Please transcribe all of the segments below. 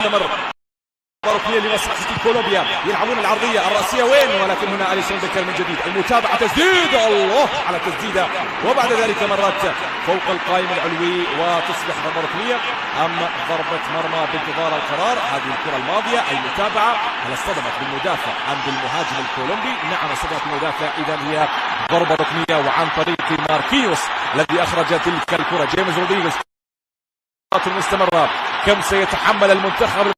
المستمر. ركنيه لمصلحة كولومبيا، يلعبون العرضية الرأسية وين، ولكن هنا أليسون بكر من جديد. المتابعة، تسديد، الله على تسديدة، وبعد ذلك مرت فوق القائم العلوي وتصبح ضربة ركنية أم ضربة مرمى بانتظار القرار. هذه الكرة الماضية المتابعة، هل اصطدمت بالمدافع أم بالمهاجم الكولومبي؟ نعم اصطدمت بالمدافع، إذا هي ضربة ركنية وعن طريق ماركيوس الذي أخرج تلك الكرة. جيمس رودريغيز المستمرة، كم سيتحمل المنتخب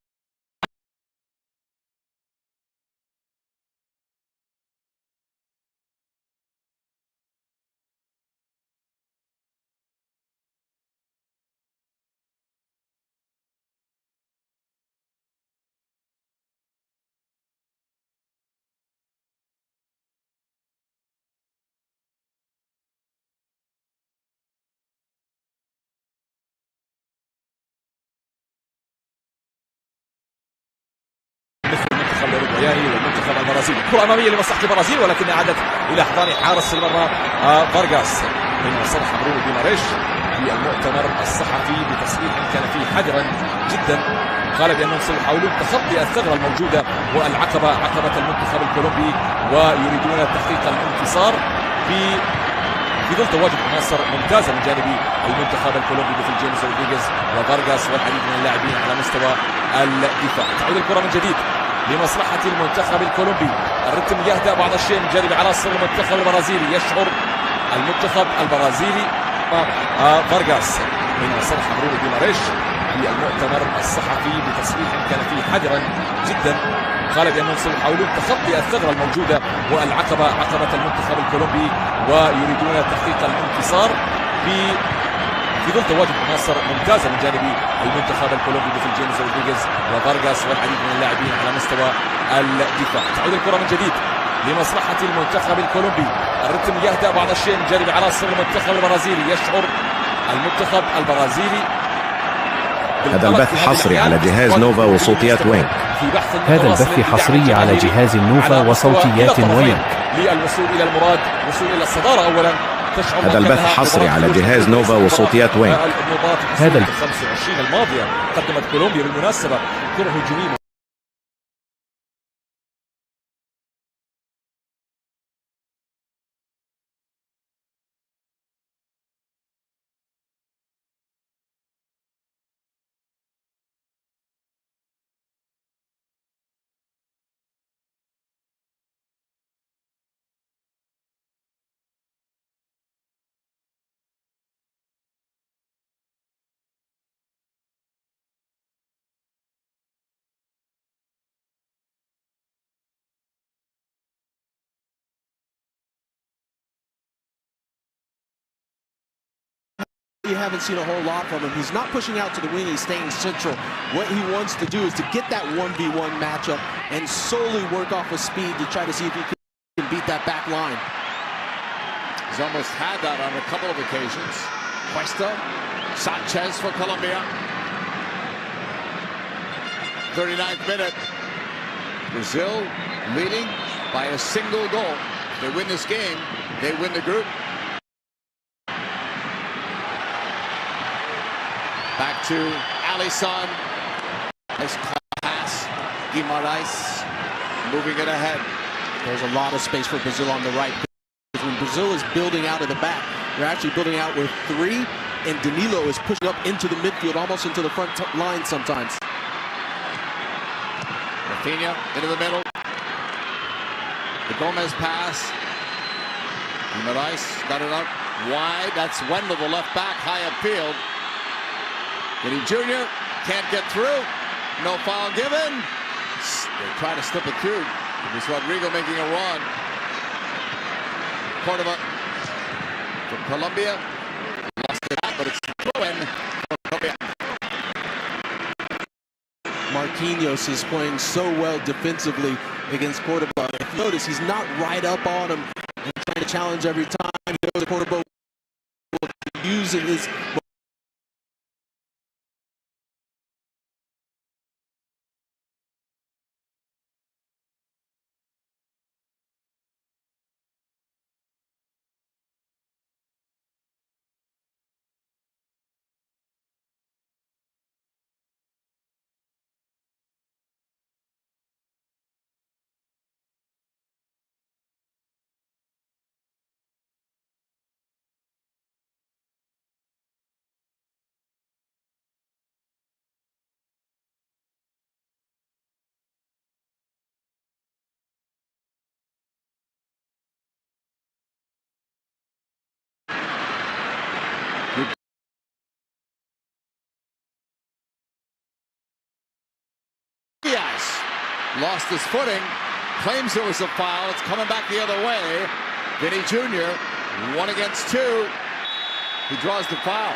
الأوروغواياني والمنتخب البرازيلي. كرة أمامية لمصلحة البرازيل، ولكن عادت إلى أحضان حارس المرمى فارغاس. بينما صرح برونو جيماريش في المؤتمر الصحفي بتصريح كان فيه حذرا جدا، قال بأنهم سيحاولون تخطي الثغرة الموجودة والعقبة، عقبة المنتخب الكولومبي، ويريدون تحقيق الانتصار في ظل تواجد عناصر ممتازة من جانب المنتخب الكولومبي مثل جيمس رودريغيز وفارغاس والعديد من اللاعبين على مستوى الدفاع. تعود الكرة من جديد لمصلحة المنتخب الكولومبي. الرتم يهدأ بعض الشيء من جانب عناصر المنتخب البرازيلي. يشعر المنتخب البرازيلي فارغاس. بينما صرح برونو جيماريش في المؤتمر الصحفي بتصريح كان فيه حذرا جدا، قال بأنهم سيحاولون تخطي الثغرة الموجودة والعقبة، عقبة المنتخب الكولومبي، ويريدون تحقيق الانتصار في ظل تواجد عناصر ممتازة من جانب المنتخب الكولومبي مثل جيمس رودريغيز وفارغاس والعديد من اللاعبين على مستوى الدفاع. تعود الكرة من جديد لمصلحة المنتخب الكولومبي. الرتم يهدأ بعض الشيء من جانب عناصر المنتخب البرازيلي. يشعر المنتخب البرازيلي. هذا البث حصري على جهاز نوفا وصوتيات وينك. هذا البث حصري على جهاز نوفا وصوتيات وينك. للوصول إلى المراد، وصول إلى الصدارة أولا. هذا البث حصري على جهاز نوفا وصوتيات وينك. هذا 25 الماضية قدمت كولومبيا بالمناسبة كرة هجومية You haven't seen a whole lot from him. He's not pushing out to the wing, he's staying central. What he wants to do is to get that 1v1 matchup and solely work off of speed to try to see if he can beat that back line. He's almost had that on a couple of occasions. Cuesta, Sanchez for Colombia. 39th minute. Brazil leading by a single goal. If they win this game, they win the group. Back to Alisson. Nice pass. Guimaraes moving it ahead. There's a lot of space for Brazil on the right. When Brazil is building out of the back, they're actually building out with three, and Danilo is pushing up into the midfield, almost into the front line sometimes. Rafinha into the middle. The Gomez pass. Guimaraes got it out wide. That's Wendell, the left back, high upfield. Getty Jr. can't get through. No foul given. They try to slip it through. It was Rodrigo making a run. Cordova from Colombia. Lost it out, but it's throw-in for Colombia. Marquinhos is playing so well defensively against Cordova. If you notice, he's not right up on him and trying to challenge every time. He knows Cordova will use his Diaz lost his footing, claims it was a foul. It's coming back the other way. Vinny Jr., 1 against 2. He draws the foul.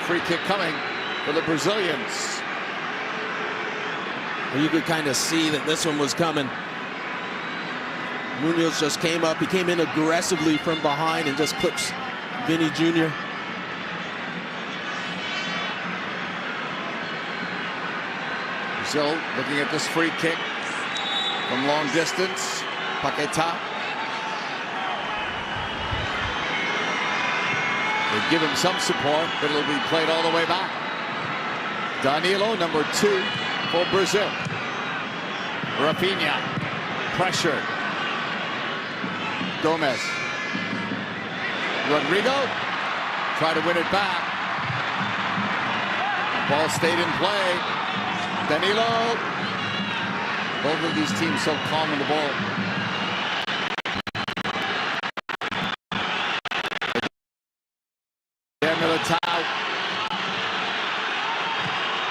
Free kick coming for the Brazilians. Well, you could kind of see that this one was coming. Munoz just came up. He came in aggressively from behind and just clips Vinny Jr. Brazil looking at this free kick from long distance. Paquetá. They give him some support, but it'll be played all the way back. Danilo, number 2 for Brazil. Rafinha, pressured. Gomez. Rodrigo, try to win it back. Ball stayed in play. Danilo. Both of these teams so calm in the ball.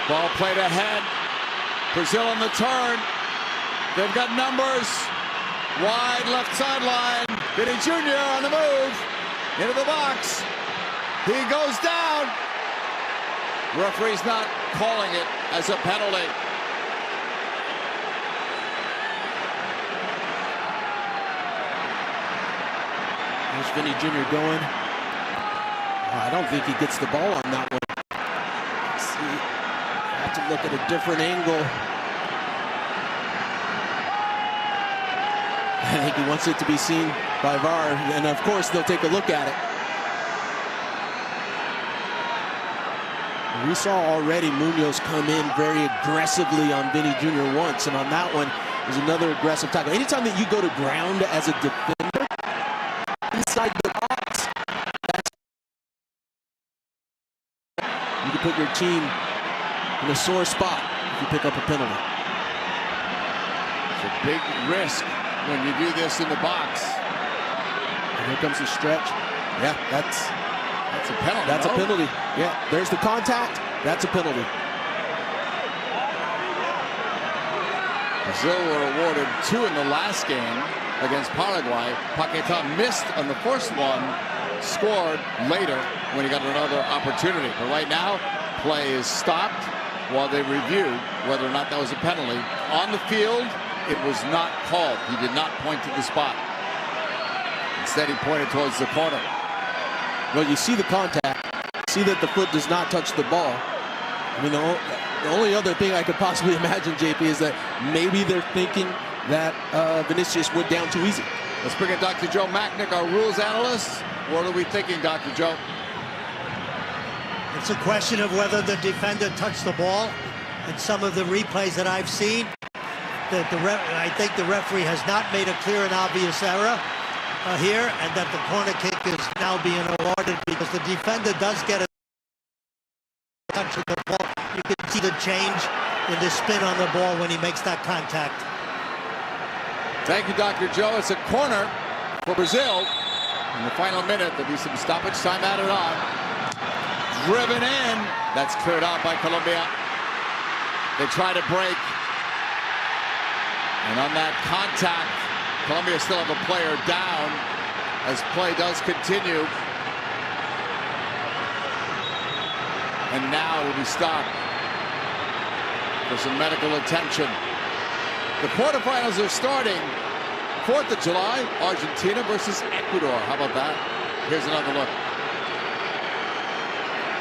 Ball played ahead. Brazil on the turn. They've got numbers. Wide left sideline. Vinny Jr. on the move. Into the box. He goes down. Referee's not calling it as a penalty. There's Vinny Jr. going. I don't think he gets the ball on that one. Let's see. Have to look at a different angle. I think he wants it to be seen by VAR, and of course they'll take a look at it. We saw already Munoz come in very aggressively on Vinny Jr. once, and on that one is another aggressive tackle. Anytime that you go to ground as a defender inside the box, you can put your team in a sore spot if you pick up a penalty. It's a big risk when you do this in the box. And here comes the stretch. Yeah, that's a penalty. That's a penalty. Yeah, there's the contact. That's a penalty. Brazil were awarded 2 in the last game against Paraguay. Paquetá missed on the first one, scored later when he got another opportunity. But right now, play is stopped while they review whether or not that was a penalty. On the field, it was not called. He did not point to the spot. Instead, he pointed towards the corner. Well, you see the contact, see that the foot does not touch the ball. I mean, the only other thing I could possibly imagine, JP, is that maybe they're thinking that Vinicius went down too easy. Let's bring in Dr. Joe Macknick, our rules analyst. What are we thinking, Dr. Joe? It's a question of whether the defender touched the ball. In some of the replays that I've seen, I think the referee has not made a clear and obvious error here, and that the corner kick is now being awarded because the defender does get a touch of the ball. You can see the change in the spin on the ball when he makes that contact. Thank you, Dr. Joe. It's a corner for Brazil. In the final minute, there'll be some stoppage time added on. Driven in. That's cleared out by Colombia. They try to break. And on that contact, Colombia still have a player down as play does continue. And now it'll be stopped for some medical attention. The quarterfinals are starting. 4th of July, Argentina versus Ecuador. How about that? Here's another look.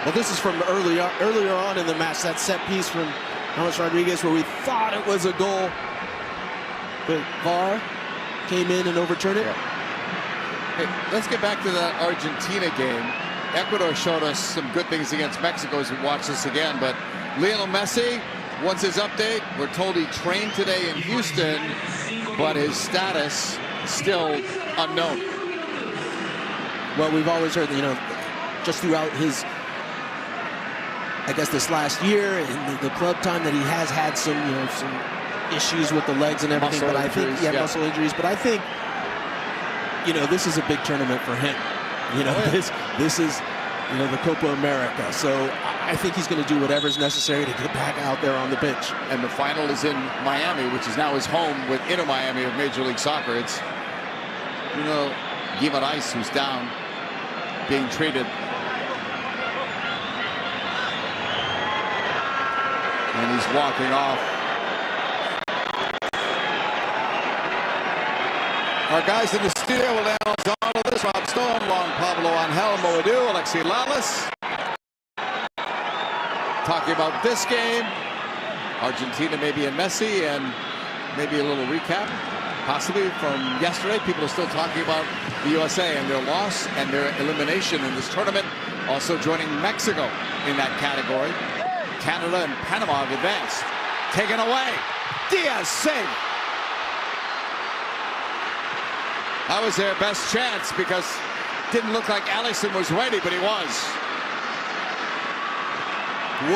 Well, this is from earlier on in the match, that set piece from James Rodriguez where we thought it was a goal. But VAR came in and overturned it. Yeah. Hey, let's get back to that Argentina game. Ecuador showed us some good things against Mexico as we watch this again, but Lionel Messi, what's his update? We're told he trained today in Houston, but his status still unknown. Well, we've always heard that, you know, just throughout his, I guess, this last year and the club time that he has had some, you know, some issues with the legs and everything, muscle but injuries, I think, muscle injuries, but I think you know, this is a big tournament for him. You know, this is, you know, the Copa America. So I think he's going to do whatever's necessary to get back out there on the pitch. And the final is in Miami, which is now his home with Inter Miami of Major League Soccer. It's, you know, Guimaraes who's down, being treated. And he's walking off. Our guys in the studio will analyze all of this. Rob Stone, Juan Pablo Angel, Moadu, Alexi Lalas. Talking about this game. Argentina maybe and Messi, and maybe a little recap, possibly from yesterday. People are still talking about the USA and their loss and their elimination in this tournament. Also joining Mexico in that category. Canada and Panama have advanced. Taken away. Diaz saved. That was their best chance because it didn't look like Alisson was ready, but he was.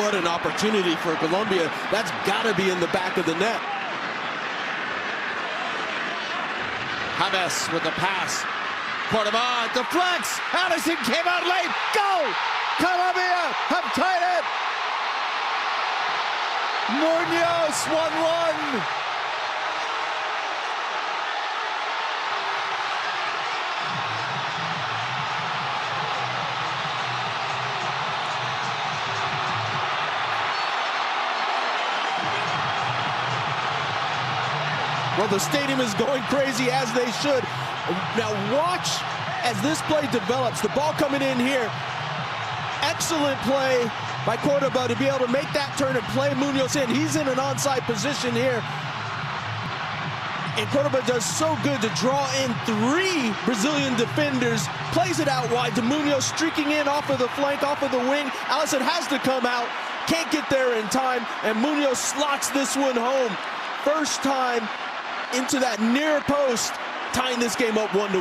What an opportunity for Colombia. That's got to be in the back of the net. James with the pass. Cordoba deflects. Alisson came out late. Go! Colombia have tied it. Munoz 1-1. Well, the stadium is going crazy, as they should. Now watch as this play develops. The ball coming in here. Excellent play by Cordoba to be able to make that turn and play Munoz in. He's in an onside position here. And Cordoba does so good to draw in 3 Brazilian defenders. Plays it out wide to Munoz, streaking in off of the flank, off of the wing. Alisson has to come out. Can't get there in time. And Munoz slots this one home. First time into that near post, tying this game up 1-1.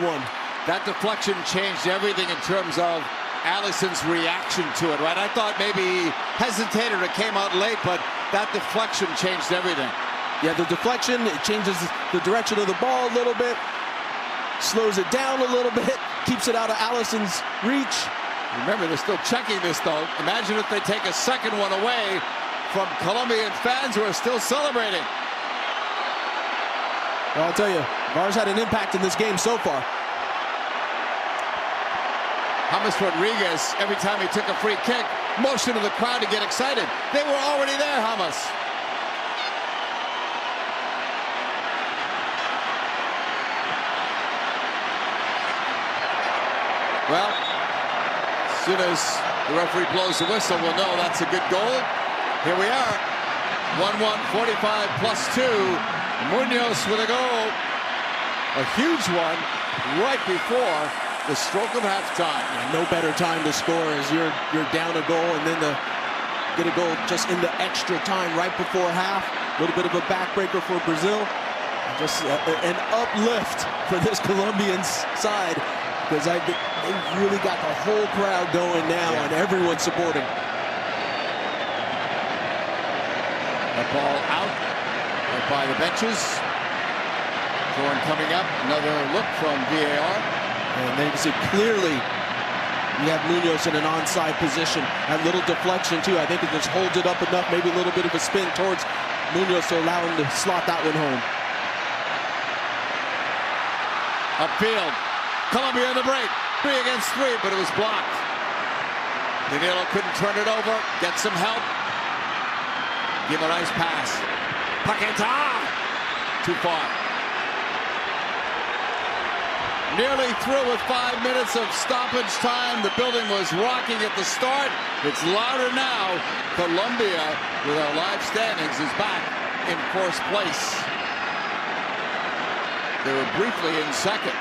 That deflection changed everything in terms of Alisson's reaction to it, right? I thought maybe he hesitated or came out late, but that deflection changed everything. Yeah, the deflection, it changes the direction of the ball a little bit, slows it down a little bit, keeps it out of Alisson's reach. Remember, they're still checking this, though. Imagine if they take a second one away from Colombian fans who are still celebrating. Well, I'll tell you, VAR's had an impact in this game so far. James Rodriguez, every time he took a free kick, motion to the crowd to get excited. They were already there, James. Well, as soon as the referee blows the whistle, we'll know that's a good goal. Here we are, 1-1, 45 plus 2. Munoz with a goal. A huge one right before the stroke of halftime. Yeah, no better time to score as you're down a goal, and then to get a goal just in the extra time right before half. A little bit of a backbreaker for Brazil. Just an uplift for this Colombian side, because they've really got the whole crowd going now, and everyone supporting. That ball out right by the benches. Thorn coming up. Another look from VAR. And then you can see clearly you have Munoz in an onside position. That little deflection too. I think it just holds it up enough, maybe a little bit of a spin towards Munoz to allow him to slot that one home. Upfield. Colombia in the break. 3 against 3, but it was blocked. Danilo couldn't turn it over. Get some help. Guimaraes pass. Paquetá. Too far. Nearly through with 5 minutes of stoppage time. The building was rocking at the start. It's louder now. Colombia, with our live standings, is back in first place. They were briefly in second.